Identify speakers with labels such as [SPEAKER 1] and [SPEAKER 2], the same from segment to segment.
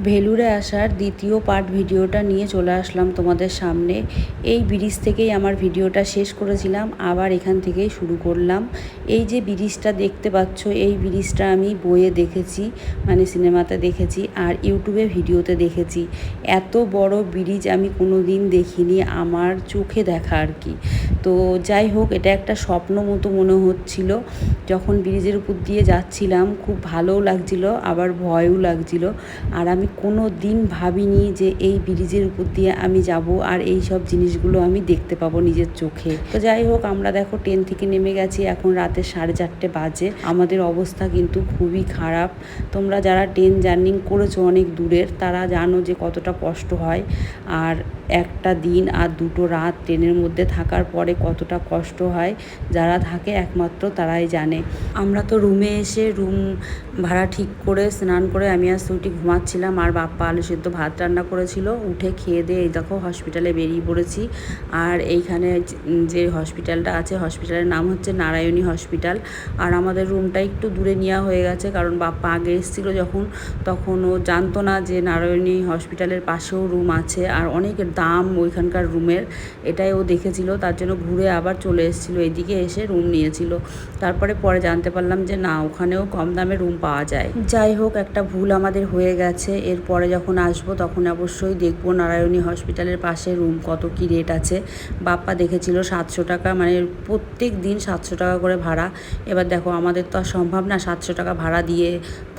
[SPEAKER 1] ভেলুরে আসার দ্বিতীয় পার্ট ভিডিওটা নিয়ে চলে আসলাম তোমাদের সামনে। এই ব্রিজ থেকেই আমার ভিডিওটা শেষ করেছিলাম, আবার এখান থেকেই শুরু করলাম। এই যে ব্রিজটা দেখতে পাচ্ছ, এই ব্রিজটা আমি বইয়ে দেখেছি, মানে সিনেমাতে দেখেছি আর ইউটিউবে ভিডিওতে দেখেছি। এত বড় ব্রিজ আমি কোনো দিন দেখিনি, আমার চোখে দেখা আর কি। তো যাই হোক, এটা একটা স্বপ্ন মতো মনে হচ্ছিল। যখন ব্রিজের উপর দিয়ে যাচ্ছিলাম খুব ভালোও লাগছিল, আবার ভয়ও লাগছিল। আর আমি কোনো দিন ভাবিনি যে এই ব্রিজের উপর দিয়ে আমি যাব আর এই সব জিনিসগুলো আমি দেখতে পাবো নিজের চোখে। তো যাই হোক, আমরা দেখো ট্রেন থেকে নেমে গেছি, এখন রাতে 4:30 বাজে। আমাদের অবস্থা কিন্তু খুবই খারাপ। তোমরা যারা ট্রেন জার্নি করেছো অনেক দূরের, তারা জানো যে কতটা কষ্ট হয়। আর একটা দিন আর 2টো রাত ট্রেনের মধ্যে থাকার পরে কতটা কষ্ট হয়, যারা থাকে একমাত্র তারাই জানে। আমরা তো রুমে এসে রুম ভাড়া ঠিক করে স্নান করে আমি আর সুইটি ঘুমাচ্ছিলাম, আর বাপ্পা আলু সেদ্ধ ভাত রান্না করেছিল। উঠে খেয়ে দিয়ে এই দেখো হসপিটালে বেরিয়ে পড়েছি। আর এইখানে যে হসপিটালটা আছে, হসপিটালের নাম হচ্ছে নারায়ণী হসপিটাল। আর আমাদের রুমটা একটু দূরে নেওয়া হয়ে গেছে, কারণ বাপ্পা আগে এসেছিলো যখন, তখন ও জানতো না যে নারায়ণী হসপিটালের পাশেও রুম আছে আর অনেক দাম ওইখানকার রুমের। এটাই ও দেখেছিল, তার জন্য ঘুরে আবার চলে এসেছিলো, এদিকে এসে রুম নিয়েছিল। তারপরে পরে জানতে পারলাম যে না, ওখানেও কম দামে রুম পাওয়া যায়। যাই হোক, একটা ভুল আমাদের হয়ে গেছে। এরপরে যখন আসবো তখন অবশ্যই দেখবো নারায়ণী হসপিটালের পাশে রুম কত কি রেট আছে। বাপ্পা দেখেছিল 700 টাকা, মানে প্রত্যেক দিন 700 টাকা করে ভাড়া। এবার দেখো, আমাদের তো আর সম্ভব না 700 টাকা ভাড়া দিয়ে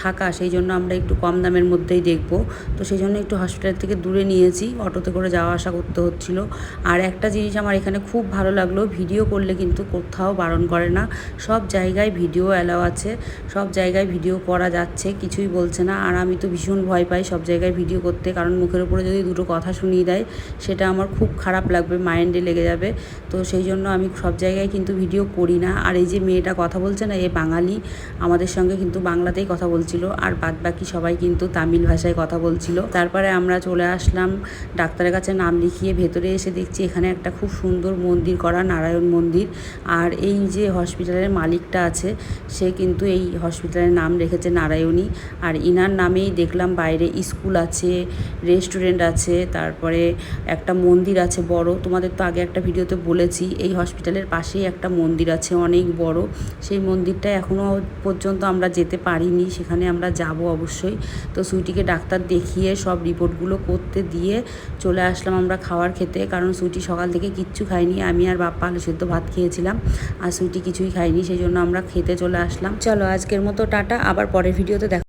[SPEAKER 1] থাকা, সেই জন্য আমরা একটু কম দামের মধ্যেই দেখবো। তো সেই জন্য একটু হসপিটাল থেকে দূরে নিয়েছি, অটোতে করে যাওয়া আসা করতে হচ্ছিলো। আর একটা জিনিস আমার এখানে খুব ভালো লাগলো, ভিডিও করলে কিন্তু কোথাও বারণ করে না, সব জায়গায় ভিডিও অ্যালাউ আছে, সব জায়গায় ভিডিও করা যাচ্ছে, কিছুই বলছে না। আর আমি তো ভীষণ ভয় পাই সব জায়গায় ভিডিও করতে, কারণ মুখের উপরে যদি দুটো কথা শুনিয়ে দেয় সেটা আমার খুব খারাপ লাগবে, মাইন্ডে লেগে যাবে। তো সেই জন্য আমি সব জায়গায় কিন্তু ভিডিও করি না। আর এই যে মেয়েটা কথা বলছে না, এ বাঙালি, আমাদের সঙ্গে কিন্তু বাংলাতেই কথা বলছিল, আর বাদবাকি সবাই কিন্তু তামিল ভাষায় কথা বলছিল। তারপরে আমরা চলে আসলাম ডাক্তারের কাছে নাম লিখিয়ে। ভেতরে এসে দেখছি এখানে একটা খুব সুন্দর মন্দির করা, নারায়ণ মন্দির। আর এই যে হসপিটালের মালিকটা আছে, সে কিন্তু এই হসপিটালের নাম রেখেছে নারায়ণী। আর ইনার নামেই দেখলাম বাইরে স্কুল আছে, রেস্টুরেন্ট আছে, তারপরে একটা মন্দির আছে বড়। তোমাদের তো আগে একটা ভিডিওতে বলেছি, এই হসপিটালের পাশেই একটা মন্দির আছে অনেক বড়। সেই মন্দিরটা এখনও পর্যন্ত আমরা যেতে পারিনি, সেখানে আমরা যাব অবশ্যই। তো সুইটিকে ডাক্তার দেখিয়ে সব রিপোর্টগুলো করতে দিয়ে চলে আসলাম আমরা খাবার খেতে, কারণ সুইটি সকাল থেকে কিচ্ছু খায়নি। আমি আর বাপ্পা আলু সেদ্ধ ভাত খেয়েছিলাম, আর সুইটি কিছুই খায়নি, সেই জন্য আমরা খেতে চলে আসলাম। চলো আজকের মতো টাটা, আবার পরের ভিডিওতে দেখা।